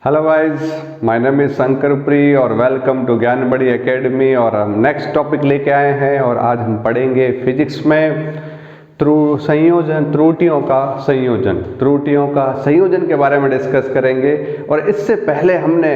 Hello guys, my name is Shankar pre और welcome to ज्ञान बड़ी एकेडमी। और हम नेक्स्ट टॉपिक लेके आए हैं और आज हम पढ़ेंगे फिजिक्स में त्रुटियों का संयोजन के बारे में डिस्कस करेंगे। और इससे पहले हमने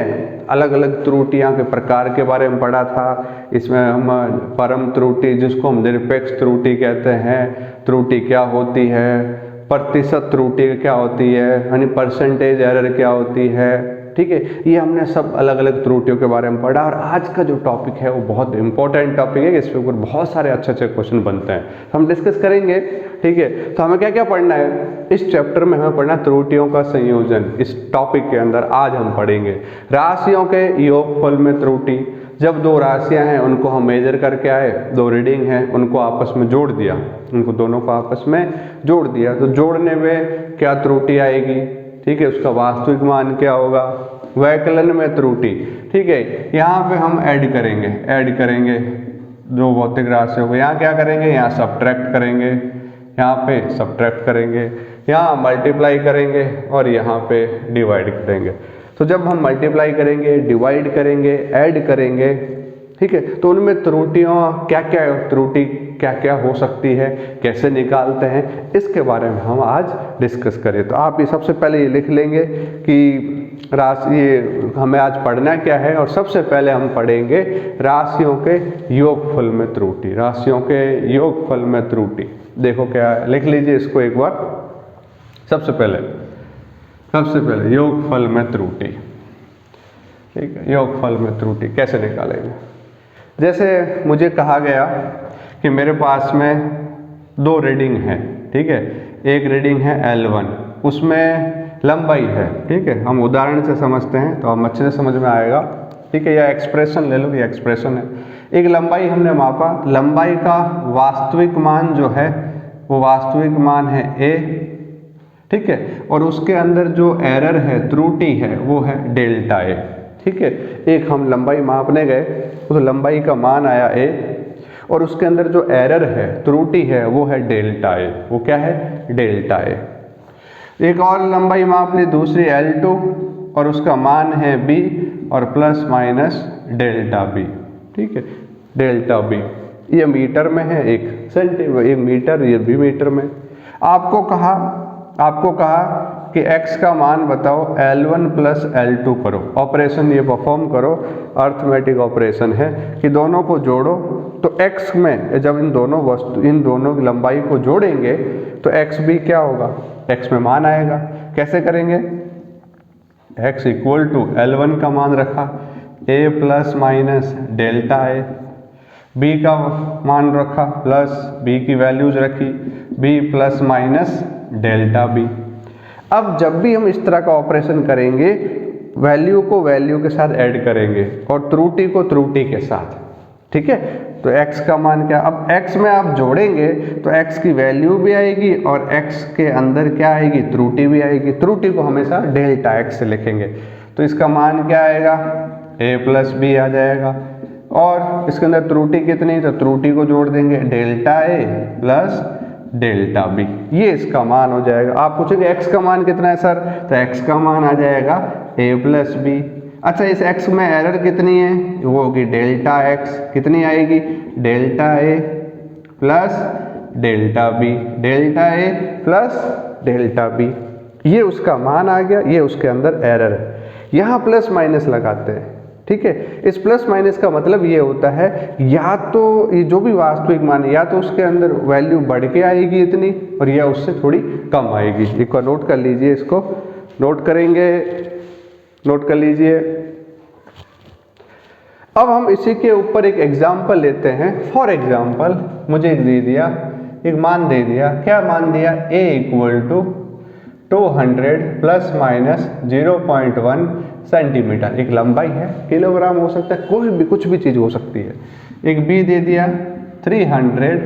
अलग अलग त्रुटियां के प्रकार के बारे में पढ़ा था। इसमें हम परम त्रुटि, जिसको हम निरपेक्ष त्रुटि कहते हैं, त्रुटि क्या होती है, प्रतिशत त्रुटि क्या होती है, यानी परसेंटेज एरर क्या होती है, ठीक है। ये हमने सब अलग अलग त्रुटियों के बारे में पढ़ा। और आज का जो टॉपिक है वो बहुत इंपॉर्टेंट टॉपिक है, इसके ऊपर बहुत सारे अच्छे अच्छे क्वेश्चन बनते हैं, तो हम डिस्कस करेंगे, ठीक है। तो हमें क्या क्या पढ़ना है इस चैप्टर में? हमें पढ़ना त्रुटियों का संयोजन। इस टॉपिक के अंदर आज हम पढ़ेंगे राशियों के योगफल में त्रुटि। जब दो राशियां हैं उनको हम मेजर करके आए, दो रीडिंग हैं उनको आपस में जोड़ दिया, उनको दोनों को आपस में जोड़ दिया, तो जोड़ने में क्या त्रुटि आएगी, ठीक है, उसका वास्तविक मान क्या होगा। वैकलन में त्रुटि, ठीक है, यहाँ पे हम ऐड करेंगे दो भौतिक राशियों को। यहाँ क्या करेंगे, यहाँ सब्ट्रैक्ट करेंगे, यहाँ पे सब्ट्रैक्ट करेंगे, यहाँ मल्टीप्लाई करेंगे और यहाँ पे डिवाइड करेंगे। तो जब हम मल्टीप्लाई करेंगे, डिवाइड करेंगे, ऐड करेंगे, ठीक है, तो उनमें त्रुटि क्या क्या हो सकती है, कैसे निकालते हैं, इसके बारे में हम आज डिस्कस करें। तो आप ये सबसे पहले ये लिख लेंगे कि राशि हमें आज पढ़ना क्या है। और सबसे पहले हम पढ़ेंगे राशियों के योगफल में त्रुटि। राशियों के योगफल में त्रुटि देखो क्या है, लिख लीजिए इसको एक बार। सबसे पहले योगफल में त्रुटि, ठीक है। योगफल में त्रुटि कैसे निकालेंगे? जैसे मुझे कहा गया कि मेरे पास में दो रीडिंग है, ठीक है। एक रीडिंग है L1, उसमें लंबाई है, ठीक है। हम उदाहरण से समझते हैं तो हम अच्छे से समझ में आएगा, ठीक है। या एक्सप्रेशन ले लो, ये एक्सप्रेशन है। एक लंबाई हमने मापा, लंबाई का वास्तविक मान जो है वो वास्तविक मान है A, ठीक है। और उसके अंदर जो एरर है, त्रुटि है, वो है डेल्टा A, ठीक है। एक हम लंबाई मापने गए, तो लंबाई का मान आया A और उसके अंदर जो एरर है, त्रुटि है, वो है डेल्टा A। वो क्या है? Delta A। एक और लंबाई माप ली, दूसरी L2, और उसका मान है B और प्लस माइनस डेल्टा B, ठीक है, डेल्टा B। ये मीटर में है, एक सेंटीमीटर, ये मीटर, ये भी मीटर में। आपको कहा कि x का मान बताओ, L1 प्लस L2 करो, ऑपरेशन ये परफॉर्म करो, अर्थमेटिक ऑपरेशन है कि दोनों को जोड़ो। तो x में जब इन दोनों की लंबाई को जोड़ेंगे तो x भी क्या होगा, x में मान आएगा। कैसे करेंगे? x इक्वल टू L1 का मान रखा A plus minus delta A, B का मान रखा प्लस B की वैल्यूज रखी, B plus minus delta B। अब जब भी हम इस तरह का ऑपरेशन करेंगे, वैल्यू को वैल्यू के साथ ऐड करेंगे और त्रुटि को त्रुटि के साथ, ठीक है। तो x का मान क्या, अब x में आप जोड़ेंगे तो x की वैल्यू भी आएगी और x के अंदर क्या आएगी, त्रुटि भी आएगी। त्रुटि को हमेशा डेल्टा x से लिखेंगे, तो इसका मान क्या आएगा, a प्लस b आ जाएगा। और इसके अंदर त्रुटि कितनी, तो त्रुटि को जोड़ देंगे, delta a plus delta b, ये इसका मान हो जाएगा। आप पूछेंगे x का मान कितना है सर, तो x का मान आ जाएगा a प्लस b। अच्छा, इस x में एरर कितनी है, वो होगी डेल्टा x, कितनी आएगी, delta a plus delta b, delta a plus delta b, ये उसका मान आ गया, ये उसके अंदर एरर है। यहाँ प्लस माइनस लगाते हैं, ठीक है। इस प्लस माइनस का मतलब ये होता है, या तो ये जो भी वास्तविक मान है, या तो उसके अंदर वैल्यू बढ़ के आएगी इतनी, और या उससे थोड़ी कम आएगी। एक बार नोट कर लीजिए, इसको नोट करेंगे, नोट कर लीजिए। अब हम इसी के ऊपर एक एग्जाम्पल लेते हैं। फॉर एग्जाम्पल मुझे एक मान दे दिया, क्या मान दिया, A equal to 200 plus minus 0.1 centimetre. एक लंबाई है, किलोग्राम हो सकता है, कोई भी कुछ भी चीज़ हो सकती है। एक B दे दिया 300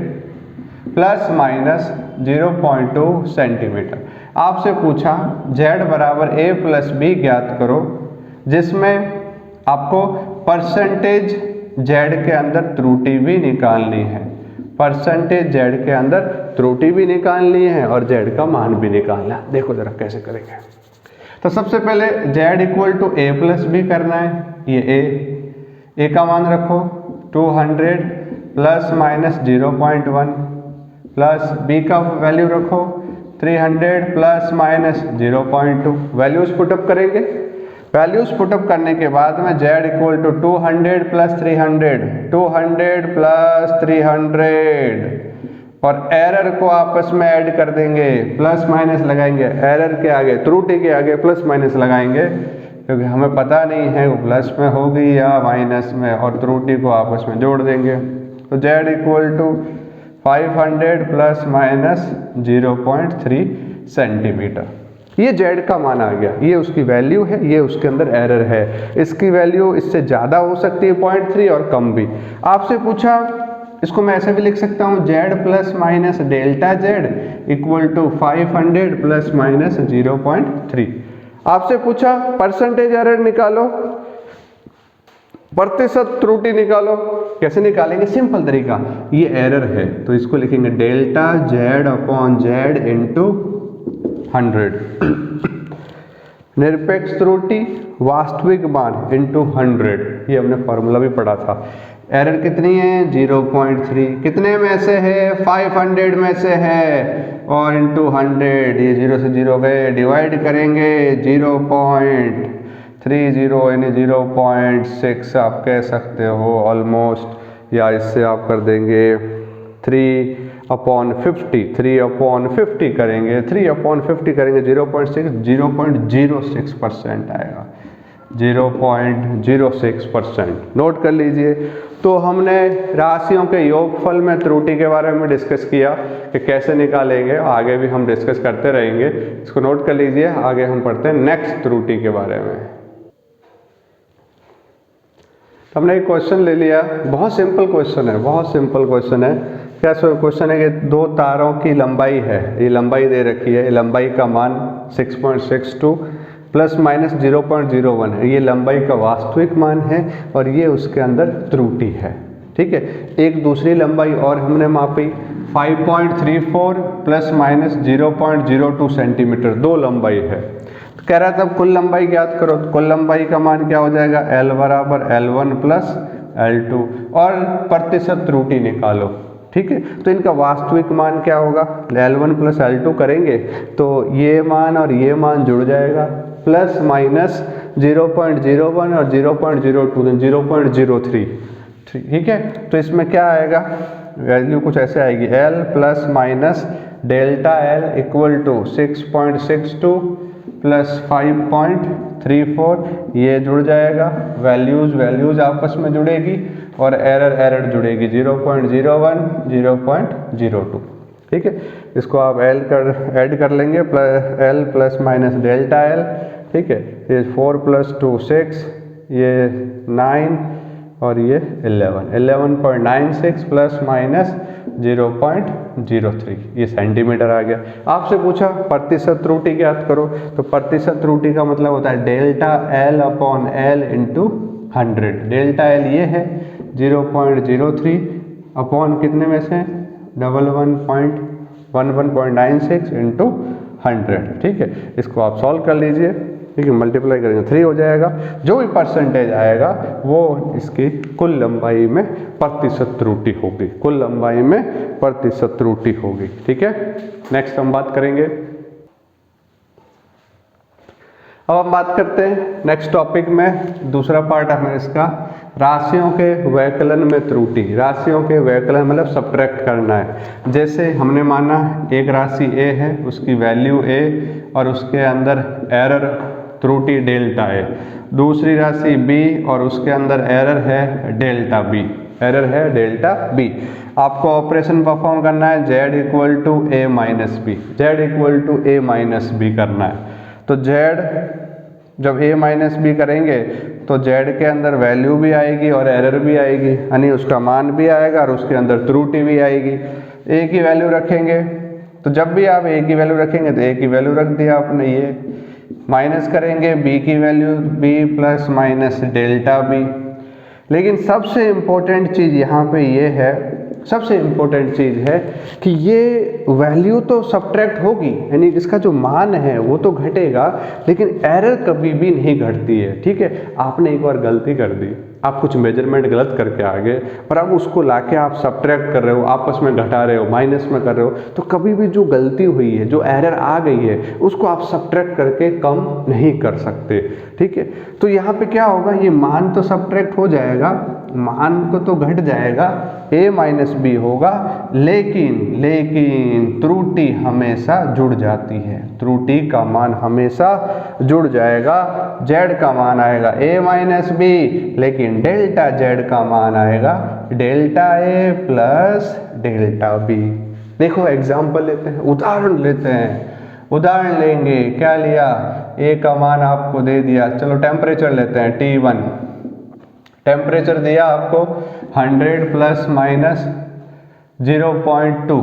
प्लस माइनस 0.2 सेंटीमीटर। आपसे पूछा Z बराबर A प्लस B ज्ञात करो, जिसमें आपको परसेंटेज Z के अंदर त्रुटि भी निकालनी है, परसेंटेज Z के अंदर त्रुटि भी निकालनी है और Z का मान भी निकालना। देखो जरा कैसे करेंगे। तो सबसे पहले z equal to A plus B करना है, ये a का मान रखो 200 प्लस माइनस 0.1 प्लस b का वैल्यू रखो 300 प्लस माइनस 0.2, वैल्यूज पुटअप करेंगे। वैल्यूज पुटअप करने के बाद में z equal to 200 plus 300, 200 plus 300 और एरर को आपस में ऐड कर देंगे, प्लस माइनस लगाएंगे, एरर के आगे त्रुटि के आगे प्लस माइनस लगाएंगे क्योंकि हमें पता नहीं है वो प्लस में होगी या माइनस में, और त्रुटि को आपस में जोड़ देंगे। तो z equal to 500 plus minus 0.3 centimetre, ये z का मान आ गया, ये उसकी वैल्यू है, ये उसके अंदर एरर है। इसकी वैल्यू इससे ज़्यादा हो सकती है 0.3 और कम भी। आपसे पूछा, इसको मैं ऐसे भी लिख सकता हूँ z plus minus delta z equal to 500 plus minus 0.3। आपसे पूछा परसेंटेज एरर निकालो, प्रतिशत त्रुटि निकालो। कैसे निकालेंगे? सिंपल तरीका, ये एरर है तो इसको लिखेंगे delta z upon z into 100। निरपेक्ष त्रुटि वास्तविक मान इंटू 100, ये हमने फॉर्मूला भी पढ़ा था। एरर कितनी है? 0.3। कितने में से है? 500 में से है, और इंटू 100, ये 0 से 0 गए, डिवाइड करेंगे 0.30 यानी 0.6 आप कह सकते हो ऑलमोस्ट, या इससे आप कर देंगे 3/50 करेंगे, 3/50 करेंगे 0.06% आएगा, 0.06%। नोट कर लीजिए। तो हमने राशियों के योगफल में त्रुटि के बारे में डिस्कस किया कि कैसे निकालेंगे, आगे भी हम डिस्कस करते रहेंगे, इसको नोट कर लीजिए। आगे हम पढ़ते हैं नेक्स्ट त्रुटि के बारे में। हमने एक क्वेश्चन ले लिया, बहुत सिंपल क्वेश्चन है, बहुत सिंपल क्वेश्चन है। क्या क्वेश्चन है कि दो तारों की लंबाई है, ये लंबाई दे रखी है, लंबाई का मान 6.62 प्लस माइनस 0.01 है, ये लंबाई का वास्तविक मान है और ये उसके अंदर त्रुटि है। ठीक है, एक दूसरी लंबाई और हमने मापी 5.34 प्लस माइनस 0.02 सेंटीमीटर, दो लंबाई है। तो कह रहा था कुल लंबाई ज्ञात करो, तो कुल लंबाई का मान क्या हो जाएगा? L बराबर L1 प्लस L2, और प्रतिशत त्रुटि निकालो। ठीक है, तो इनका वास्तविक मान क्या होगा? L1 प्लस L2 करेंगे तो ये मान और ये मान जुड़ जाएगा, प्लस माइनस 0.01 और 0.02 0.03। ठीक है, तो इसमें क्या आएगा? वैल्यू कुछ ऐसे आएगी, L plus minus delta L equal to 6.62 plus 5.34, ये जुड़ जाएगा, वैल्यूज आपस में जुड़ेगी और एरर जुड़ेगी 0.01 0.02। ठीक है, इसको आप ऐड कर लेंगे, L plus minus delta L। ठीक है, ये 4 प्लस 2 6, ये 9 और ये 11.96 प्लस माइनस 0.03, ये सेंटीमीटर आ गया। आपसे पूछा प्रतिशत त्रुटि ज्ञात करो, तो प्रतिशत त्रुटि का मतलब होता है delta L upon L into 100। Delta L ये है 0.03 अपॉन कितने में से? 11.96 इंटू 100। ठीक है, इसको आप सॉल्व कर लीजिए। ठीक है, मल्टीप्लाई करेंगे 3 हो जाएगा। जो भी परसेंटेज आएगा वो इसकी कुल लंबाई में प्रतिशत त्रुटि होगी, कुल लंबाई में प्रतिशत त्रुटि होगी। ठीक है, नेक्स्ट हम बात करेंगे। अब हम बात करते हैं नेक्स्ट टॉपिक में, दूसरा पार्ट है इसका, राशियों के व्यवकलन में त्रुटि। राशियों के व्यवकलन मतलब सब्ट्रैक्ट करना है। जैसे हमने माना एक राशि A है, उसकी वैल्यू A और उसके अंदर एरर त्रुटि डेल्टा है। दूसरी राशि B और उसके अंदर एरर है डेल्टा B, एरर है डेल्टा B। आपको ऑपरेशन परफॉर्म करना है Z equal to A minus B, Z equal to A minus B करना है। तो Z जब A माइनस B करेंगे तो Z के अंदर वैल्यू भी आएगी और एरर भी आएगी, यानी उसका मान भी आएगा और उसके अंदर त्रुटि भी आएगी। A की वैल्यू रखेंगे, तो जब भी आप A की वैल्यू रखेंगे तो A की वैल्यू रख दिया आपने, ये माइनस करेंगे B की value B plus minus delta B। लेकिन सबसे इम्पोर्टेंट चीज़ यहाँ पे ये है, सबसे इम्पोर्टेंट चीज़ है कि ये वैल्यू तो सब्ट्रैक्ट होगी, यानी इसका जो मान है वो तो घटेगा, लेकिन एरर कभी भी नहीं घटती है। ठीक है, आपने एक बार गलती कर दी, आप कुछ मेजरमेंट गलत करके आ गए, पर अब उसको लाके आप सब्ट्रैक्ट कर रहे हो, आपस में घटा रहे हो, माइनस में कर रहे हो, तो कभी भी जो गलती हुई है, जो एरर आ गई है, उसको आप सब्ट्रैक्ट करके कम नहीं कर सकते। ठीक है, तो यहाँ पे क्या होगा, ये मान तो सब्ट्रैक्ट हो जाएगा, मान को तो घट जाएगा, a माइनस बी होगा, लेकिन त्रुटि हमेशा जुड़ जाती है, त्रुटि का मान हमेशा जुड़ जाएगा। z का मान आएगा a माइनस बी, लेकिन डेल्टा z का मान आएगा delta a plus delta b। देखो एग्जाम्पल लेते हैं, उदाहरण लेते हैं, उदाहरण लेंगे, क्या लिया, a का मान आपको दे दिया, चलो टेम्परेचर लेते हैं T1, टेम्परेचर दिया आपको 100 प्लस माइनस 0.2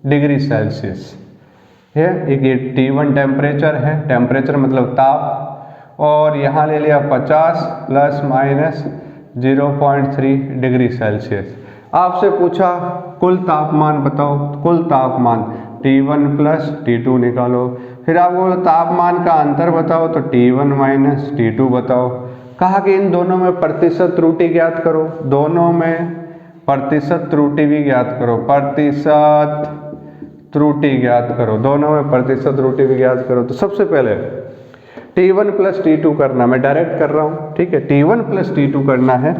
डिग्री सेल्सियस है, एक ये T1 टेम्परेचर है, टेम्परेचर मतलब ताप, और यहाँ ले लिया 50 प्लस माइनस 0.3 डिग्री सेल्सियस। आपसे पूछा कुल तापमान बताओ, कुल तापमान T1 प्लस T2 निकालो, फिर आपको बोला तापमान का अंतर बताओ, तो T1 माइनस T2 बताओ। कहा कि इन दोनों में प्रतिशत त्रुटि ज्ञात करो, दोनों में प्रतिशत त्रुटि भी ज्ञात करो, प्रतिशत त्रुटि ज्ञात करो, दोनों में प्रतिशत त्रुटि भी ज्ञात करो। तो सबसे पहले T1 प्लस T2 करना, मैं डायरेक्ट कर रहा हूँ। ठीक है, T1 प्लस T2 करना है।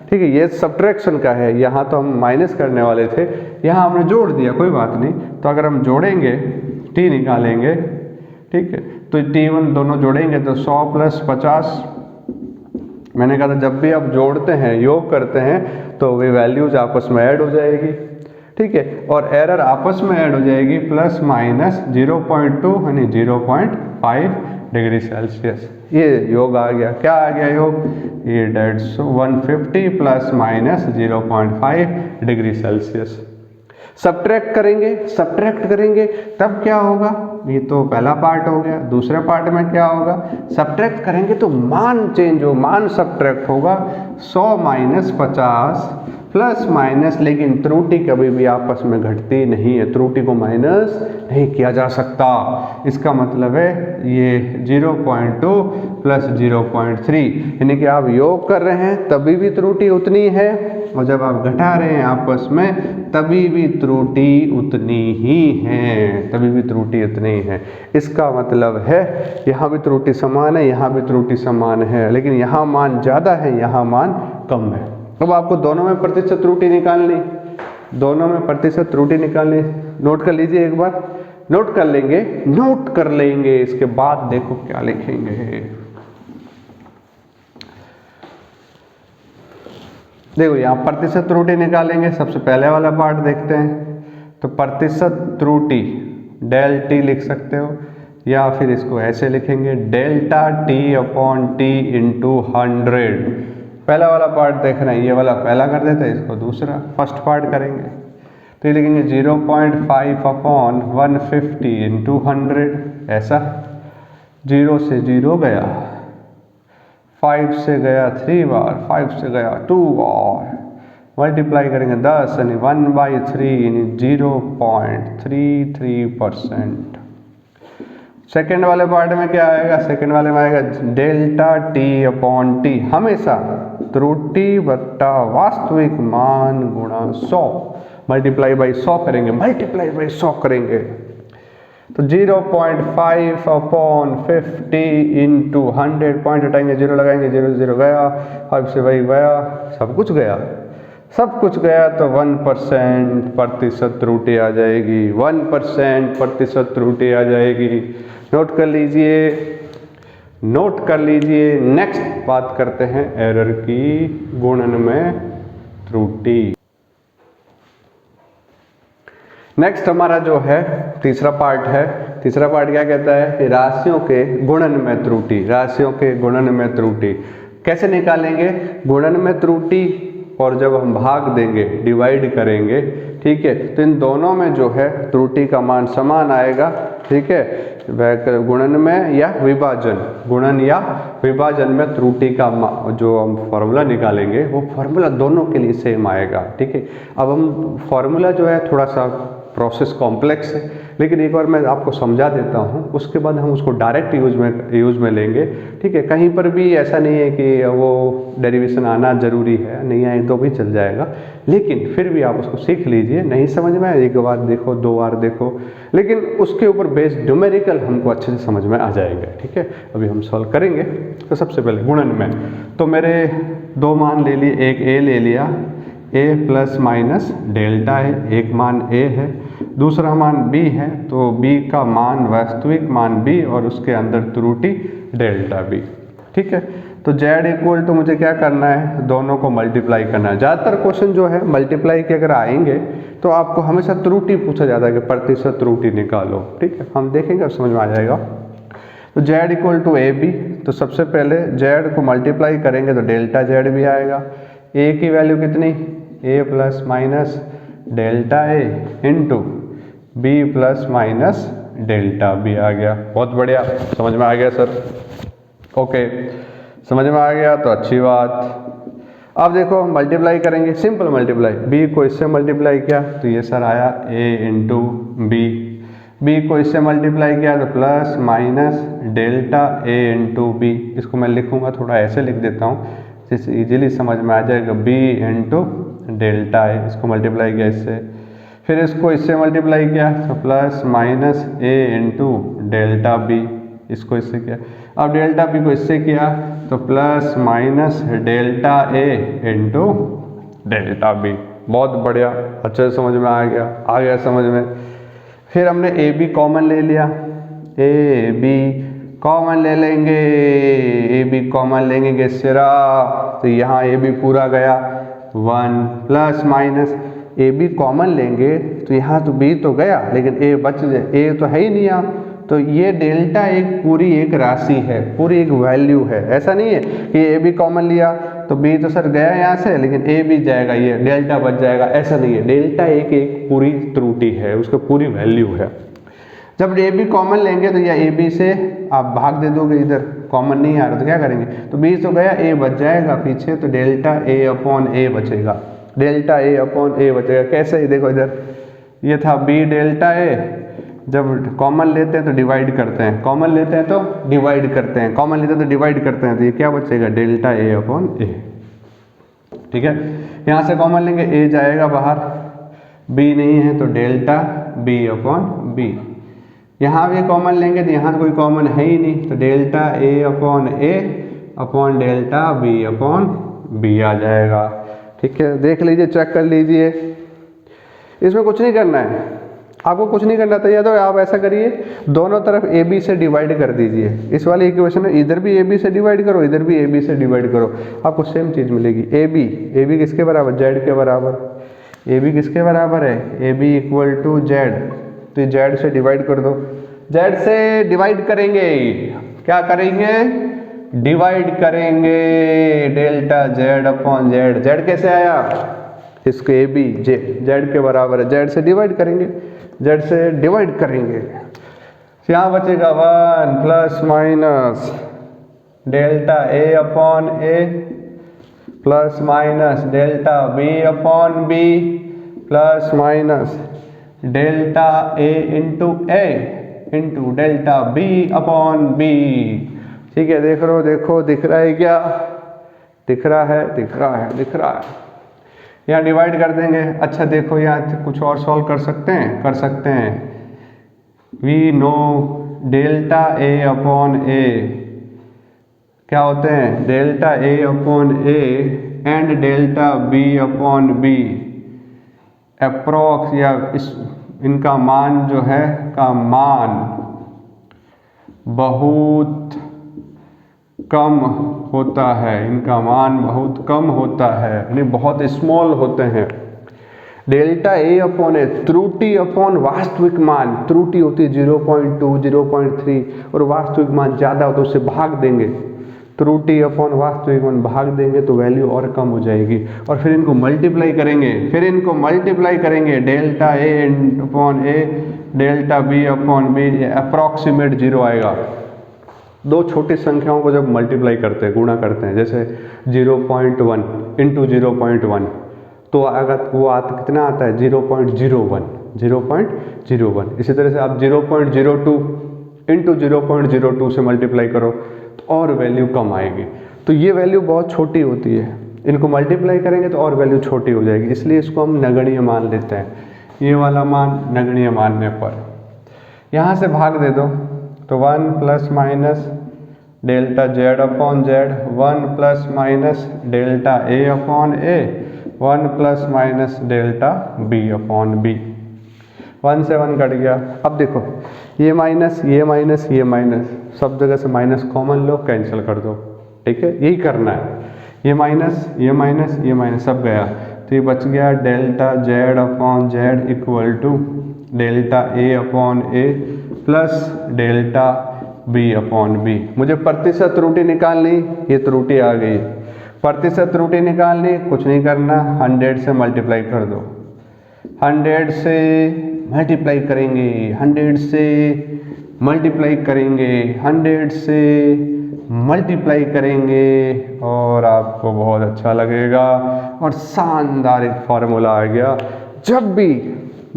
ठीक है, ये सब्ट्रैक्शन का है, यहाँ तो हम माइनस करने वाले थे, यहाँ हमने जोड़ दिया, कोई बात नहीं। तो अगर हम जोड़ेंगे, T निकालेंगे, ठीक है, तो T1 दोनों जोड़ेंगे तो 100 प्लस 50, मैंने कहा था जब भी आप जोड़ते हैं, योग करते हैं, तो वे वैल्यूज आपस में ऐड हो जाएगी। ठीक है, और एरर आपस में ऐड हो जाएगी, प्लस माइनस 0.2 यानी 0.5 डिग्री सेल्सियस। ये योग आ गया, क्या आ गया योग, ये 150 plus minus 0.5 degree Celsius. Subtract करेंगे तब क्या होगा, ये तो पहला पार्ट हो गया। दूसरे पार्ट में क्या होगा, सब्ट्रैक्ट करेंगे तो मान चेंज हो, मान सब्ट्रैक्ट होगा 100 माइनस 50 प्लस माइनस, लेकिन त्रुटि कभी भी आपस में घटती नहीं है, त्रुटि को माइनस नहीं किया जा सकता। इसका मतलब है ये 0.2 प्लस 0.3, यानी कि आप योग कर रहे हैं तभी भी त्रुटि उतनी है, और जब आप घटा रहे हैं आपस में तभी भी त्रुटि उतनी ही है, तभी भी त्रुटि उतनी है। इसका मतलब है यहाँ भी त्रुटि समान है, यहाँ भी त्रुटि समान है, लेकिन यहाँ मान ज़्यादा है, यहाँ मान कम है। अब आपको दोनों में प्रतिशत त्रुटि निकालनी, दोनों में प्रतिशत त्रुटि निकालनी, नोट कर लीजिए एक बार, नोट कर लेंगे, इसके बाद देखो क्या लिखेंगे। देखो यहाँ प्रतिशत त्रुटि निकालेंगे, सबसे पहले वाला पार्ट देखते हैं। तो प्रतिशत त्रुटि डेल टी लिख सकते हो, या फिर इसको ऐसे लिखेंगे delta T upon T into 100। पहला वाला पार्ट देख रहे हैं, ये वाला पहला कर देते हैं, इसको दूसरा फर्स्ट पार्ट करेंगे। तो ये लिखेंगे 0.5 अपॉन 150 इंटू 100, ऐसा 0 से 0 गया, 5 से गया 3 बार, 5 से गया 2 बार, मल्टीप्लाई करेंगे 10 यानी 1/3 यानी 0.33%। सेकेंड वाले पार्ट में क्या आएगा, सेकेंड वाले में आएगा डेल्टा टी अपॉन टी, हमेशा त्रुटि बट्टा वास्तविक मान गुणा 100, मल्टीप्लाई बाई 100 करेंगे, मल्टीप्लाई बाई 100 करेंगे। तो 0.5 अपॉन 50 इंटू 100, पॉइंट हटाएंगे, 0 लगाएंगे, 0 से 0 गया, 5 से वही गया, सब कुछ गया, सब कुछ गया, तो 1% प्रतिशत त्रुटि आ जाएगी, 1% प्रतिशत त्रुटि आ जाएगी। नोट कर लीजिए, नोट कर लीजिए। नेक्स्ट बात करते हैं एरर की, गुणन में त्रुटि। नेक्स्ट हमारा जो है तीसरा पार्ट है। तीसरा पार्ट क्या कहता है कि राशियों के गुणन में त्रुटि, राशियों के गुणन में त्रुटि कैसे निकालेंगे। गुणन में त्रुटि और जब हम भाग देंगे, डिवाइड करेंगे, ठीक है, तो इन दोनों में जो है त्रुटि का मान समान आएगा। ठीक है, गुणन में या विभाजन, गुणन या विभाजन में त्रुटि का जो हम फॉर्मूला निकालेंगे वो फॉर्मूला दोनों के लिए सेम आएगा। ठीक है, अब हम फॉर्मूला जो है थोड़ा सा प्रोसेस कॉम्प्लेक्स है, लेकिन एक बार मैं आपको समझा देता हूँ, उसके बाद हम उसको डायरेक्ट यूज़ में लेंगे। ठीक है, कहीं पर भी ऐसा नहीं है कि वो डेरिवेशन आना ज़रूरी है, नहीं आए तो भी चल जाएगा, लेकिन फिर भी आप उसको सीख लीजिए। नहीं समझ में आए एक बार देखो, 2 बार देखो, लेकिन उसके ऊपर बेस्ड न्यूमेरिकल हमको अच्छे से समझ में आ जाएगा। ठीक है, अभी हम सॉल्व करेंगे। तो सबसे पहले गुणन में तो मेरे 2 मान ले लिए, एक ए ले लिया, a प्लस माइनस डेल्टा है, एक मान a है, दूसरा मान b है, तो b का मान वास्तविक मान b और उसके अंदर त्रुटि डेल्टा b। ठीक है, तो z इक्वल टू मुझे क्या करना है, दोनों को मल्टीप्लाई करना है। ज़्यादातर क्वेश्चन जो है मल्टीप्लाई के अगर आएंगे तो आपको हमेशा त्रुटि पूछा जाता है कि प्रतिशत त्रुटि निकालो। ठीक है, हम देखेंगे, अब समझ में आ जाएगा। तो z equal to A B, तो सबसे पहले z को मल्टीप्लाई करेंगे तो डेल्टा z भी आएगा। a की वैल्यू कितनी, a plus minus delta a into b plus minus delta b आ गया। बहुत बढ़िया, समझ में आ गया सर? ओके, समझ में आ गया तो अच्छी बात। अब देखो मल्टीप्लाई करेंगे, सिंपल मल्टीप्लाई, b को इससे मल्टीप्लाई किया तो ये सर आया a इंटू b को इससे मल्टीप्लाई किया तो plus minus delta a into b। इसको मैं लिखूंगा, थोड़ा ऐसे लिख देता हूँ जिससे इजीली समझ में आ जाएगा, b इंटू डेल्टा है, इसको मल्टीप्लाई किया इससे, फिर इसको इससे मल्टीप्लाई किया तो plus minus a into delta b, इसको इससे किया। अब डेल्टा b को इससे किया तो plus minus delta a into delta b। बहुत बढ़िया, अच्छे से समझ में आ गया समझ में। फिर हमने ए बी कॉमन ले लिया, ए बी कॉमन ले लेंगे, ए बी कॉमन लेंगे सिरा, तो यहाँ ए बी पूरा गया 1 plus minus A B common लेंगे तो यहाँ तो बी तो गया लेकिन ए बच जाए, ए तो है ही नहीं यहाँ, तो ये डेल्टा पूरी एक राशि है, पूरी एक वैल्यू है। ऐसा नहीं है कि ए बी कॉमन लिया तो बी तो सर गया यहाँ से लेकिन ए भी जाएगा, ये डेल्टा बच जाएगा, ऐसा नहीं है। डेल्टा एक पूरी त्रुटि है, उसका पूरी वैल्यू है। जब ए बी कॉमन लेंगे तो या ए बी से आप भाग दे दोगे, इधर कॉमन नहीं आ रहा तो क्या करेंगे, तो बी तो गया, ए बच जाएगा पीछे, तो डेल्टा ए अपॉन ए बचेगा, डेल्टा ए अपॉन ए बचेगा। कैसे ही देखो, इधर ये था बी डेल्टा ए, जब कॉमन लेते हैं तो डिवाइड करते हैं, कॉमन लेते हैं तो डिवाइड करते हैं, कॉमन लेते हैं तो डिवाइड करते हैं, तो ये क्या बचेगा, डेल्टा ए अपॉन ए। ठीक है, यहाँ से कॉमन लेंगे, ए जाएगा बाहर, बी नहीं है तो डेल्टा बी अपॉन बी। यहाँ भी कॉमन लेंगे तो यहाँ तो कोई कॉमन है ही नहीं, तो delta A upon delta B upon B आ जाएगा। ठीक है, देख लीजिए, चेक कर लीजिए, इसमें कुछ नहीं करना है, आपको कुछ नहीं करना था। या तो आप ऐसा करिए, दोनों तरफ ए बी से डिवाइड कर दीजिए, इस वाली इक्वेशन में इधर भी ए बी से डिवाइड करो, इधर भी ए बी से डिवाइड करो, आपको सेम चीज़ मिलेगी। ए बी किसके बराबर, जेड के बराबर। ए बी किसके बराबर है, A B equal to Z, तो जेड से डिवाइड कर दो, जेड से डिवाइड करेंगे, क्या करेंगे, डिवाइड करेंगे delta Z upon Z. Z कैसे आया, इसको ए बी जेड के बराबर है, जेड से डिवाइड करेंगे, जेड से डिवाइड करेंगे, यहाँ बचेगा 1 plus minus delta A upon A plus minus delta B upon B plus minus delta A into delta B upon B. ठीक है, देख लो, देखो दिख रहा है क्या, दिख रहा है। यहाँ डिवाइड कर देंगे। अच्छा देखो, यहाँ कुछ और सॉल्व कर सकते हैं। We know delta A upon A क्या होते हैं, delta A upon A and delta B upon B approx, या इनका मान जो है का मान बहुत कम होता है, इनका मान बहुत कम होता है, यानी बहुत स्मॉल होते हैं। डेल्टा ए अपॉन ए त्रुटि अपॉन वास्तविक मान, त्रुटि होती है 0.2 0.3 और वास्तविक मान ज़्यादा हो तो उससे भाग देंगे त्रुटि अपॉन वास्तविक मान भाग देंगे तो वैल्यू और कम हो जाएगी, और फिर इनको मल्टीप्लाई करेंगे, delta A upon A delta B upon B, approximate zero आएगा। दो छोटी संख्याओं को जब मल्टीप्लाई करते हैं, गुणा करते हैं, जैसे 0.1 इंटू 0.1 तो अगर वो कितना आता है 0.01। इसी तरह से आप 0.02 इंटू 0.02 से मल्टीप्लाई करो तो और वैल्यू कम आएगी। तो ये वैल्यू बहुत छोटी होती है, इनको मल्टीप्लाई करेंगे तो और वैल्यू छोटी हो जाएगी, इसलिए इसको हम नगण्य मान लेते हैं। ये वाला मान नगण्य मानने पर यहाँ से भाग दे दो तो 1 plus minus delta Z upon Z, 1 plus minus delta A upon A, 1 plus minus delta B upon B. 1 से 1 कट गया। अब देखो ये माइनस सब जगह से माइनस कॉमन लो, कैंसिल कर दो, ठीक है, यही करना है। ये माइनस सब गया तो ये बच गया delta Z upon Z equal to delta A upon A plus delta B upon B. मुझे प्रतिशत त्रुटि निकालनी, ये त्रुटि आ गई। प्रतिशत त्रुटि निकालनी, कुछ नहीं करना, 100 से मल्टीप्लाई कर दो, 100 से मल्टीप्लाई करेंगे, 100 से मल्टीप्लाई करेंगे, 100 से मल्टीप्लाई करेंगे और आपको बहुत अच्छा लगेगा और शानदार एक फार्मूला आ गया।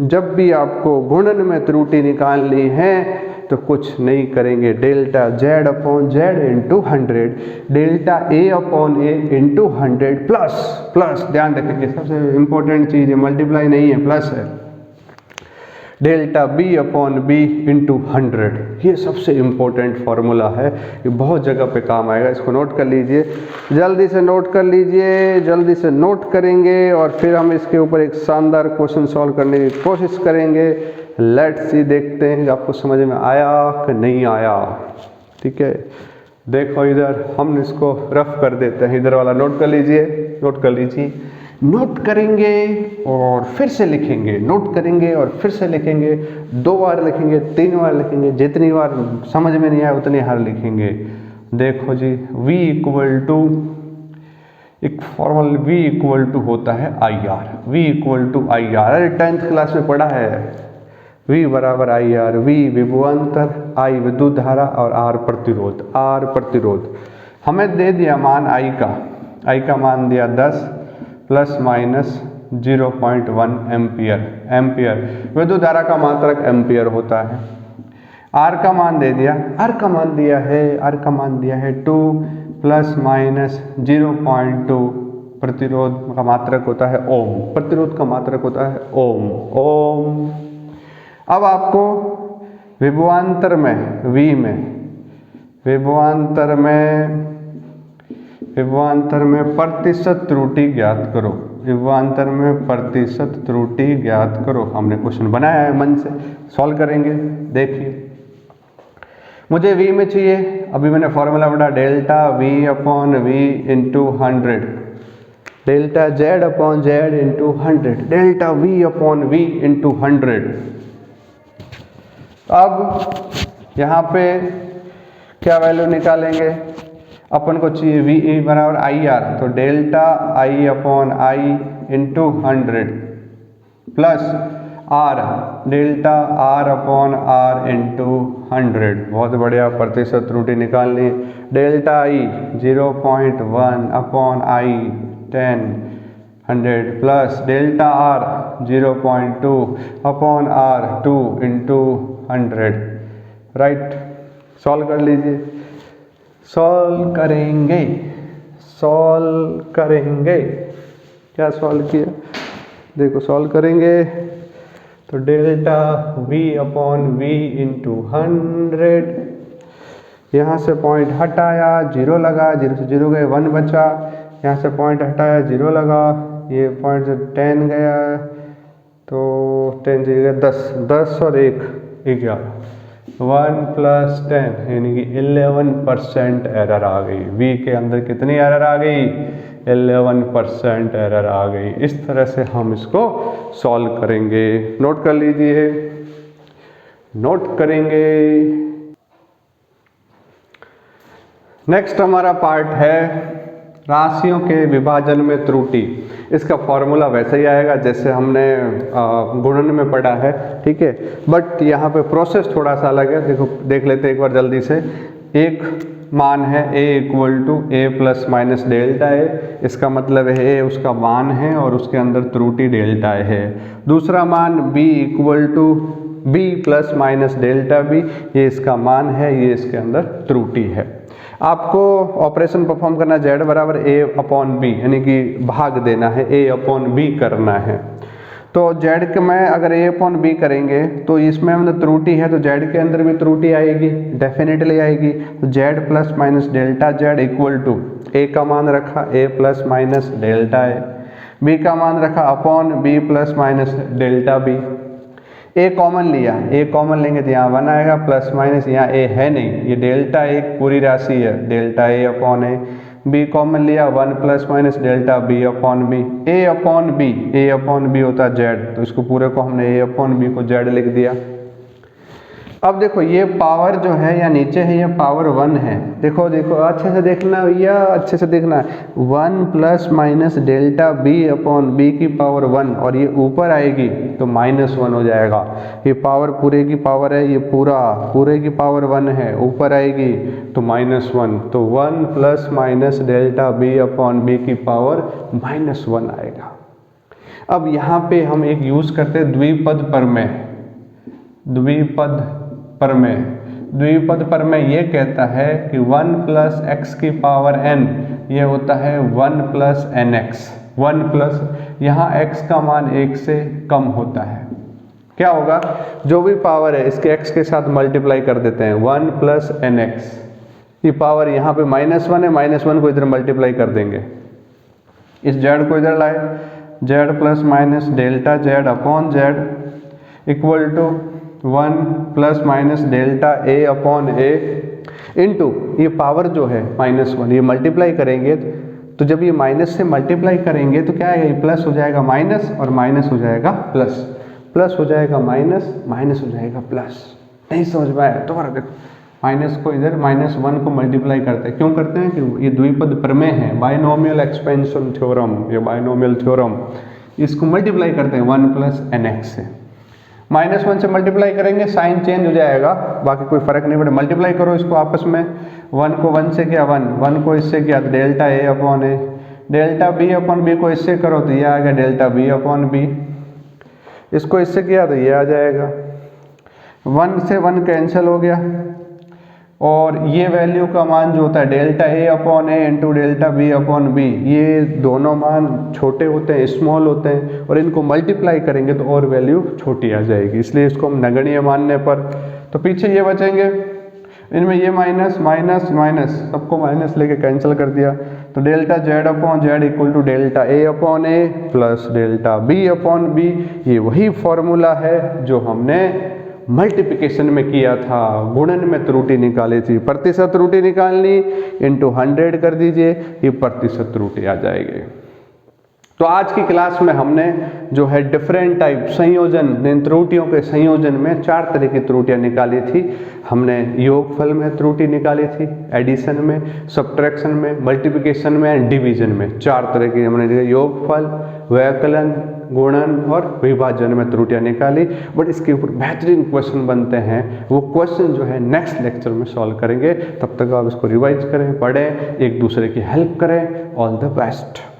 जब भी आपको गुणन में त्रुटि निकालनी है तो कुछ नहीं करेंगे, delta Z upon Z into 100, delta A upon A into 100 plus ध्यान रखेंगे, सबसे इंपॉर्टेंट चीज़ है, मल्टीप्लाई नहीं है, प्लस है, delta B upon B into 100। ये सबसे इम्पोर्टेंट फार्मूला है, ये बहुत जगह पे काम आएगा, इसको नोट कर लीजिए, जल्दी से नोट कर लीजिए, जल्दी से नोट करेंगे और फिर हम इसके ऊपर एक शानदार क्वेश्चन सॉल्व करने की कोशिश करेंगे। लेट्स सी, देखते हैं आपको समझ में आया कि नहीं आया। ठीक है, देखो इधर हम इसको रफ कर देते हैं, इधर वाला नोट कर लीजिए, नोट करेंगे और फिर से लिखेंगे, नोट करेंगे और फिर से लिखेंगे, 2 बार लिखेंगे, 3 बार लिखेंगे, जितनी बार समझ में नहीं आए उतनी बार लिखेंगे। देखो जी, V इक्वल टू एक फॉर्मूला V इक्वल टू होता है IR, V equal to IR, अरे 10th क्लास में पढ़ा है, V बराबर IR, V विभवांतर, I विद्युत धारा और R प्रतिरोध। हमें दे दिया मान I का मान दिया 10 प्लस माइनस 0.1 एम्पियर, विद्युत धारा का मात्रक एम्पियर होता है। R का मान दे दिया, R का मान दिया है 2 प्लस माइनस 0.2, प्रतिरोध का मात्रक होता है ओम, प्रतिरोध का मात्रक होता है ओम। अब आपको विभवांतर में विभवांतर में प्रतिशत त्रुटि ज्ञात करो। हमने क्वेश्चन बनाया है, मन से सॉल्व करेंगे। देखिए, मुझे V में चाहिए, अभी मैंने फॉर्मूला पढ़ा, delta V upon V into 100, delta Z upon Z into 100, delta V upon V into 100। अब यहाँ पे क्या वैल्यू निकालेंगे, अपन को चाहिए VE बराबर IR, तो delta I upon I into 100 plus R, delta R upon R into 100। बहुत बढ़िया, प्रतिशत त्रुटि निकालनी, delta I 0.1 upon I 10 100 plus delta R 0.2 upon R 2 into 100। Right, solve कर लीजिए, सॉल्व करेंगे। क्या सॉल्व किया, देखो सॉल्व करेंगे तो delta V upon V into 100, यहाँ से पॉइंट हटाया, 0 लगा, 0 से 0 गए, 1 बचा, यहाँ से पॉइंट हटाया, 0 लगा, ये पॉइंट से 10 गया तो 10 से 10 और 1 11, 1 प्लस 10 यानी कि 11% एरर आ गई। V के अंदर कितनी एरर आ गई, 11% एरर आ गई। इस तरह से हम इसको सॉल्व करेंगे, नोट कर लीजिए, नेक्स्ट हमारा पार्ट है राशियों के विभाजन में त्रुटि। इसका फॉर्मूला वैसे ही आएगा जैसे हमने गुणन में पढ़ा है, ठीक है, बट यहाँ पे प्रोसेस थोड़ा सा अलग है। देखो देख लेते हैं एक बार जल्दी से। एक मान है a equal to A plus minus delta A, इसका मतलब है a उसका मान है और उसके अंदर त्रुटि डेल्टा ए है। दूसरा मान b equal to b plus minus delta b, ये इसका मान है, ये इसके अंदर त्रुटि है। आपको ऑपरेशन परफॉर्म करना z बराबर a अपॉन b, यानी कि भाग देना है, a अपॉन b करना है। तो z के में अगर a अपॉन b करेंगे तो इसमें मतलब त्रुटि है तो z के अंदर भी त्रुटि आएगी, डेफिनेटली आएगी। तो z plus minus delta z equal to a का मान रखा a plus minus delta a, b का मान रखा upon b plus minus delta b। a common लिया, a कॉमन लेंगे तो यहाँ 1 आएगा, प्लस माइनस यहाँ a है नहीं, ये डेल्टा एक पूरी राशि है, delta a upon a। b common लिया, 1 plus minus delta b upon b। a upon b होता है z, तो इसको पूरे को हमने a अपॉन b को z लिख दिया। अब देखो ये पावर जो है या नीचे है, ये पावर 1 है। देखो देखो अच्छे से देखना भैया, अच्छे से देखना। 1 plus minus delta b upon b की पावर 1, और ये ऊपर आएगी तो -1 हो जाएगा। ये पावर पूरे की पावर है, ये पूरे की पावर 1 है, ऊपर आएगी तो -1, तो 1 plus minus delta b upon b की पावर -1 आएगा। अब यहाँ पे हम एक यूज़ करते हैं द्विपद प्रमेय। द्विपद प्रमेय ये कहता है कि 1 प्लस एक्स की पावर n, ये होता है 1 प्लस एन एक्स। 1 प्लस, यहाँ x का मान 1 से कम होता है, क्या होगा, जो भी पावर है इसके x के साथ मल्टीप्लाई कर देते हैं, 1 प्लस एन एक्स। ये पावर यहाँ पे -1 है, -1 को इधर मल्टीप्लाई कर देंगे, इस z को इधर लाए, z plus minus delta z upon z equal to 1 plus minus delta a upon a into ये पावर जो है -1, ये मल्टीप्लाई करेंगे तो जब ये माइनस से मल्टीप्लाई करेंगे तो क्या आएगा, ये प्लस हो जाएगा माइनस और माइनस हो जाएगा प्लस, प्लस हो जाएगा माइनस, माइनस हो जाएगा प्लस। नहीं समझ में आया? दोबारा देखो, माइनस को इधर -1 को मल्टीप्लाई करते हैं, क्यों करते हैं कि ये द्विपद प्रमेय है, बाइनोमियल एक्सपेंशन थ्योरम, ये बाइनोमियल थ्योरम, इसको मल्टीप्लाई करते हैं 1 प्लस एन एक्स से। -1 से मल्टीप्लाई करेंगे साइन चेंज हो जाएगा, बाकी कोई फर्क नहीं पड़े, मल्टीप्लाई करो इसको आपस में, 1 को 1 से किया 1 को इससे किया तो delta a upon a, delta b upon b को इससे करो तो ये आ गया डेल्टा b अपॉन b, इसको इससे किया तो ये आ जाएगा, 1 से 1 कैंसिल हो गया, और ये वैल्यू का मान जो होता है delta a upon a into delta b upon b, ये दोनों मान छोटे होते हैं, स्मॉल होते हैं, और इनको मल्टीप्लाई करेंगे तो और वैल्यू छोटी आ जाएगी, इसलिए इसको हम नगण्य मानने पर, तो पीछे ये बचेंगे, इनमें ये माइनस माइनस माइनस, सबको माइनस लेके कैंसिल कर दिया, तो delta z upon z equal to delta a upon a plus delta b upon b। ये वही फॉर्मूला है जो हमने मल्टीप्लिकेशन में किया था, गुणन में त्रुटि निकाली थी, प्रतिशत त्रुटि निकालनी इंटू 100 कर दीजिए, ये प्रतिशत त्रुटि आ जाएगी। तो आज की क्लास में हमने जो है डिफरेंट टाइप संयोजन, इन त्रुटियों के संयोजन में 4 तरह की त्रुटियां निकाली थी। हमने योगफल में त्रुटि निकाली थी, एडिशन में, सब्ट्रैक्शन में, मल्टीप्लिकेशन में एंड डिवीजन में, 4 तरह की हमने योगफल, व्यकलन, गुणन और विभाजन में त्रुटियां निकाली। बट इसके ऊपर बेहतरीन क्वेश्चन बनते हैं, वो क्वेश्चन जो है नेक्स्ट लेक्चर में सॉल्व करेंगे। तब तक आप इसको रिवाइज करें, पढ़ें, एक दूसरे की हेल्प करें। All the best.